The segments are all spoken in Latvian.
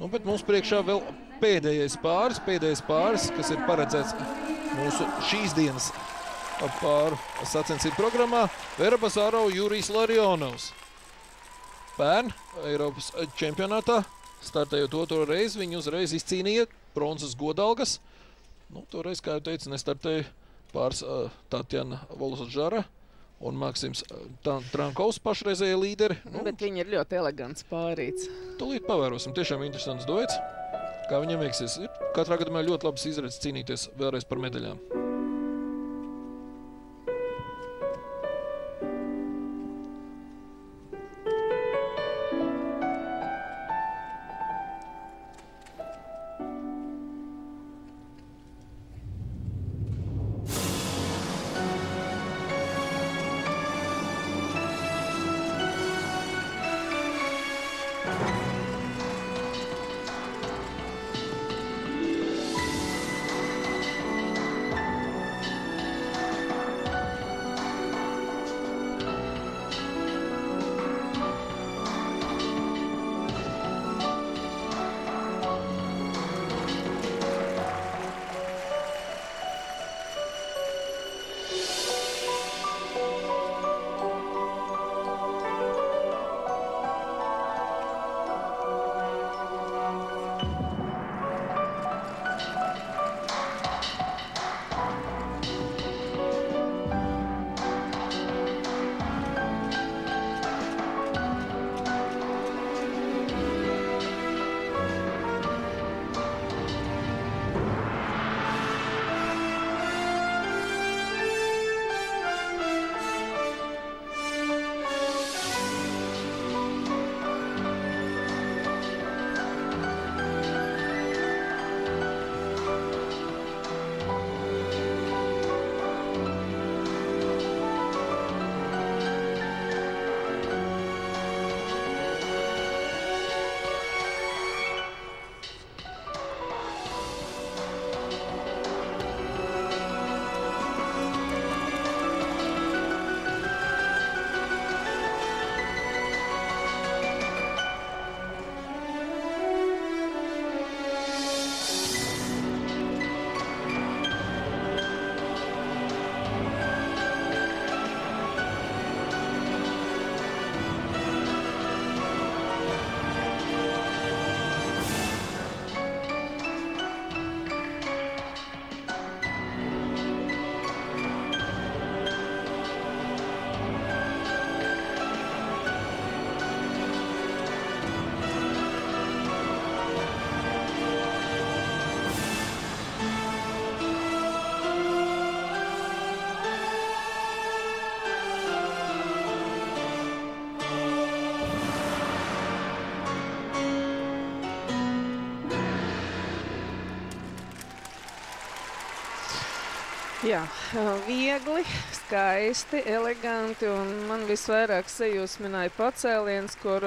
Nu, bet mums priekšā vēl pēdējais pāris, kas ir paredzēts mūsu šīs dienas pāru sacensību programmā. Vera Bazārova, Jurijs Larionovs. Pērn Eiropas čempionātā, startējot otro reizi, viņi uzreiz izcīnīja bronzas godalgas. Nu, toreiz, kā jau teicu, nestartēja pāris Tatjana Volosžara un Maksims Trankovs, pašreizējie līderi. Nu, bet viņi ir ļoti elegants pārīts. Tūlīt pavērosim, tiešām interesants duets. Kā viņam veiksies, katrā gadījumā ļoti labas izredzes cīnīties vēlreiz par medaļām. Jā, viegli, skaisti, eleganti, un man visvairāk sajūsmināja pacēliens, kur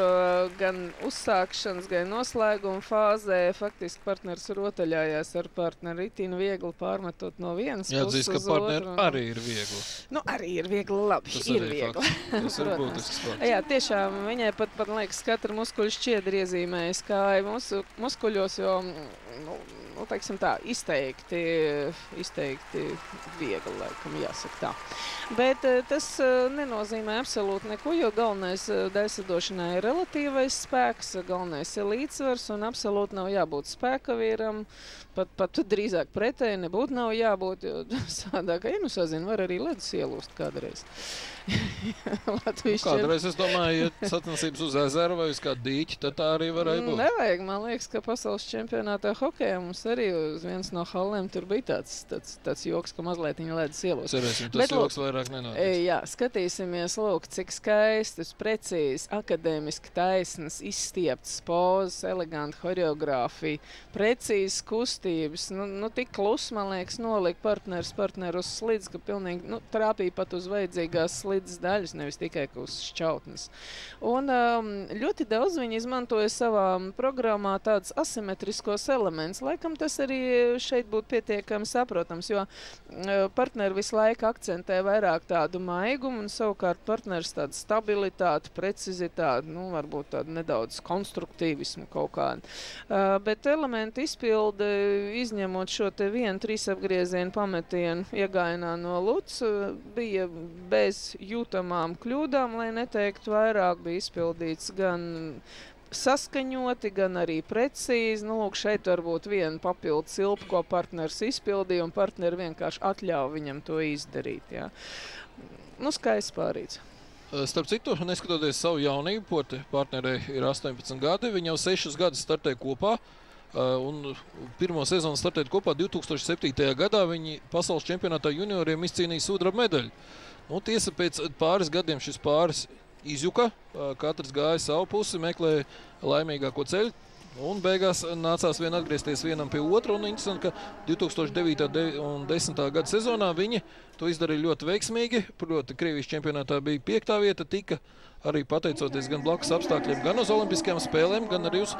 gan uzsākšanas, gan noslēguma fāzē faktiski partneris rotaļājās ar partneri ritīnu viegli pārmetot no vienas puses uz otru. Jāatzīst, ka partneri arī ir viegli. Nu, arī ir viegli, labi, Tas ir arī viegli. Tas ir būtisks fakts. Jā, tiešām viņai pat liekas, katra muskuļu šķiedra iezīmējas kāja muskuļos, jo, nu, teiksim tā, izteikti viegli, laikam, jāsaka tā. Bet tas nenozīmē absolūti neko, jo galvenais daļsadošanai ir relatīvais spēks, galvenais ir līdzsvars un absolūti nav jābūt spēka vīram, pat drīzāk pretēji nebūtu nav jābūt, jo sādāk, nu sazinu, var arī ledus ielūst kādreiz. Kādreiz es domāju, ja sacensības uz ezeru vai uz kādu dīķi, tad tā arī varēja būt. Nevajag, man liekas, ka pasaules čempionātā hokejā mums arī uz viens no hallēm tur bija tāds joks, ka mazliet viņa ledus ielūst. Cerēsim, tas joks vairāk nenotiks. Jā, skatīsimies, lūk, cik skaistas, precīzi, akadēmiski taisnas, izstieptas pozas, eleganta horeogrāfija, precīzas kustības, nu tik klus, man liekas, nolika partneru uz slidz, ka pilnīgi, trāpīja pat uz vajadzīgās slidzes daļas, nevis tikai uz šķautnes. Un ļoti daudz viņi izmantoja savā programmā tādus asimetriskos elementus, laikam domāju, tas arī šeit būtu pietiekami saprotams, jo partneri visu laiku akcentē vairāk tādu maigumu, un savukārt partneris tādu stabilitāti, precizitāti, nu, varbūt tādu nedaudz konstruktīvismu kaut kādu. Bet elementu izpilde, izņemot šo te vienu trīsapgriezienu pametienu iegājienā no Luts, bija bez jūtamām kļūdām, lai neteiktu vairāk, bija izpildīts gan saskaņoti, gan arī precīzi. Nu, lūk, šeit varbūt viena papildu silpa, ko partners izpildīja, un partneri vienkārši atļauj viņam to izdarīt. Jā. Nu, skaists pārīts. Starp citu, neskatoties savu jaunību, poti partnerei ir 18 gadi, viņi jau 6 gadus startē kopā, un pirmo sezonu startēt kopā 2007. gadā viņi pasaules čempionātā junioriem izcīnīja sudraba medaļu. Nu, tiesa, pēc pāris gadiem šis pāris izjuka, katrs gāja savu pusi, meklēja laimīgāko ceļu, un beigās nācās vien atgriezties vienam pie otra, un interesanti, ka 2009. un 10. gada sezonā viņi to izdarīja ļoti veiksmīgi, proti Krievijas čempionātā bija 5. vieta, tika arī pateicoties gan blakus apstākļiem, gan uz olimpiskajām spēlēm, gan arī uz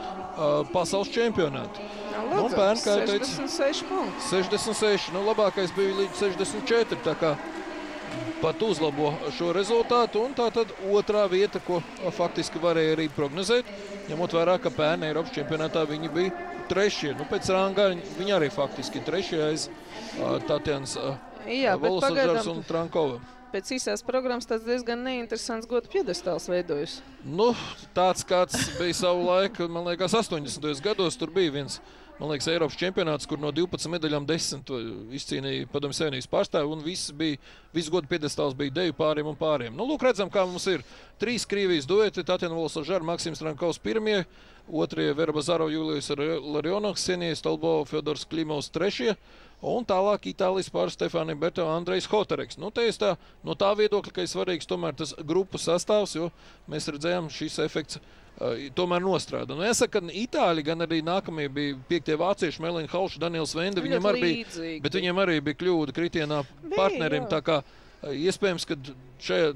pasaules čempionātu. Nu, pērn, kā 66 punkti. 66, nu labākais bija līdz 64, tā kā pat uzlabo šo rezultātu, un tā tad otrā vieta, ko faktiski varēja arī prognozēt, ņemot vērā, ka pērn Eiropas čempionātā viņi bija trešie. Nu, pēc rangā viņi arī faktiski trešie aiz Tatjanas Volosožars un Trankova. Pēc īsās programmas tāds diezgan neinteresants godu piedestāls veidojas. Nu, tāds kāds bija savu laiku, man liekas, 80. gados tur bija viens, man liekas, Eiropas čempionāts, kur no 12 medaļām 10 izcīnīja Padomju Savienības pārstāvi, un viss godu piedestāls bija deju pāriem un pāriem. Nu, lūk, redzam, kā mums ir 3 Krievijas dueti, Tatjana Volosožara, Maksims Trankovs pirmie, otrie Vera Bazarova, Julijus Larionovs, Ksenija Stolbova, Fjodors Klimovs trešie, un tālāk Itālijas pāris Stefānija Berto, Andrejs Hotareks. Nu, te tā, no tā viedokļa, ka ir svarīgs tomēr tas grupu sastāvs, jo mēs redzējām, šis efekts tomēr nostrāda. Nu, jāsaka, ka Itāļi, gan arī nākamie bija 5. vācieši, Melina Hauša, Daniels Vende, viņiem arī bija kļūda kritienā partneriem, tā kā iespējams, ka šajā